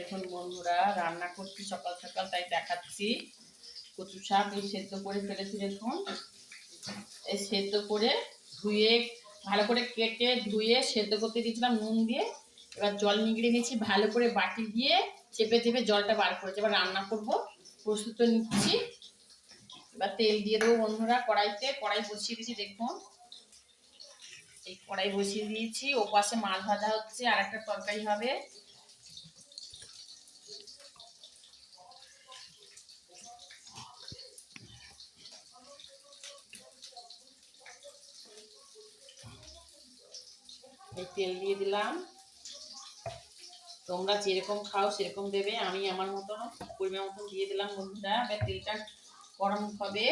দেখুন বন্ধুরা, রান্না করছি সকাল সকাল, তাই দেখাচ্ছি। কচু শাক এই সেদ্ধ করে ফেলেছি। দেখুন, এই সেদ্ধ করে ধুয়ে ভালো করে কেটে ধুয়ে সেদ্ধ করতে দিয়েছিলাম নুন দিয়ে। এবার জল নিগড়ে নিয়েছি, ভালো করে বাটি দিয়ে চেপে চেপে জলটা বার করেছি। এবার রান্না করব, প্রস্তুত নিচ্ছি। এবার তেল দিয়ে দেবো বন্ধুরা। কড়াই বসিয়ে দিয়েছি। দেখুন, এই কড়াই বসিয়ে দিয়েছি, ও পাশে মাছ ভাজা হচ্ছে, আর একটা তরকারি হবে। এই তেল দিয়ে দিলাম। তোমরা যেরকম খাও সেরকম দেবে, আমি আমার মতন পরিমাণ মতন দিয়ে দিলাম বন্ধুরা। এবার তেলটা গরম হবে।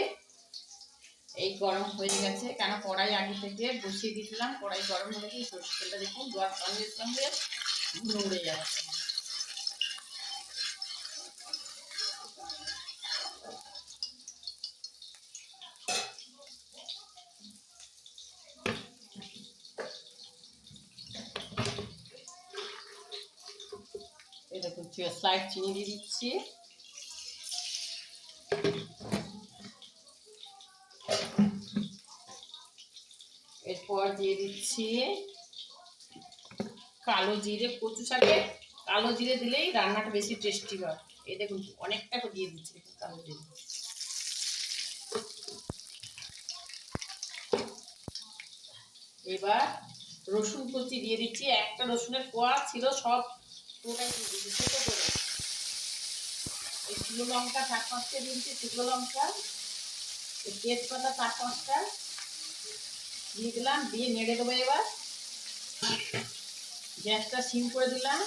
এই গরম হয়ে গেছে, কেন কড়াই আগে থেকে বসিয়ে দিয়েছিলাম। কড়াই গরম হয়ে গেছে। সরষের তেলটা দেখুন জল সঙ্গে সঙ্গে নড়ে যাচ্ছে। এই দেখুন, স্লাইড চিনি দিয়ে দিচ্ছি। এরপর দিয়ে দিচ্ছি কালো জিরে। কচু শাকে কালো জিরে দিলেই রান্নাটা বেশি টেস্টি হয়। এই দেখুন, অনেকটা দিয়ে দিচ্ছি কালো জিরে। এবার রসুন কুচি দিয়ে দিচ্ছি। একটা রসুনের কোয়া ছিল, সব পুরোটাই দিয়ে দিচ্ছি ছোটো করে। এই শুকনো লঙ্কা 4-5টা দিয়ে দিচ্ছি, শুকনো লঙ্কা। এই তেজপাতা 4-5টা দিয়ে দিলাম, দিয়ে নেড়ে দেবো। এবার গ্যাসটা সিম করে দিলাম।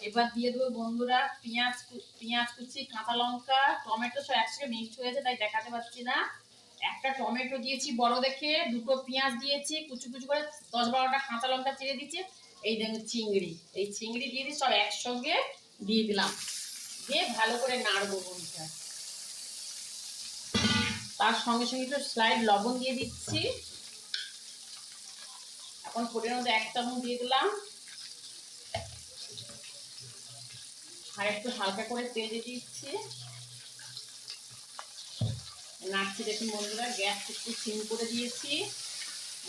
এবার দিয়ে দেবো বন্ধুরা পেঁয়াজ কুচি, কাঁচা লঙ্কা, টমেটো সব একসাথে মিক্সড হয়েছে, তাই দেখাতে পাচ্ছি না। একটা টমেটো দিয়েছি বড় দেখে, দুটো পেঁয়াজ দিয়েছি কুচু কুচু করে, 10-12টা কাঁচা লঙ্কা চিড়ে দিয়েছি। এই দেখুন চিংড়ি, এই চিংড়ি দিয়ে দিই, সব একসঙ্গে দিয়ে দিলাম। দিয়ে ভালো করে নাড়বো বন্ধুরা। তার সঙ্গে সঙ্গে একটু স্লাইড লবণ দিয়ে দিচ্ছি। এখন ফোড়নের মধ্যে 1 চামচ দিয়ে দিলাম। আর একটু হালকা করে তেল দিয়ে দিচ্ছি, নাড়ছি। দেখুন বন্ধুরা, গ্যাস একটু সিম করে দিয়েছি।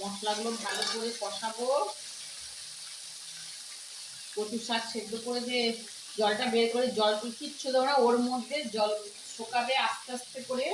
মশলাগুলো ভালো করে কষাবো। কচু শাক সেদ্ধ করে যে জলটা বের করে, জল কিচ্ছু দেবো না, ওর মধ্যে জল শুকাবে আস্তে আস্তে করে।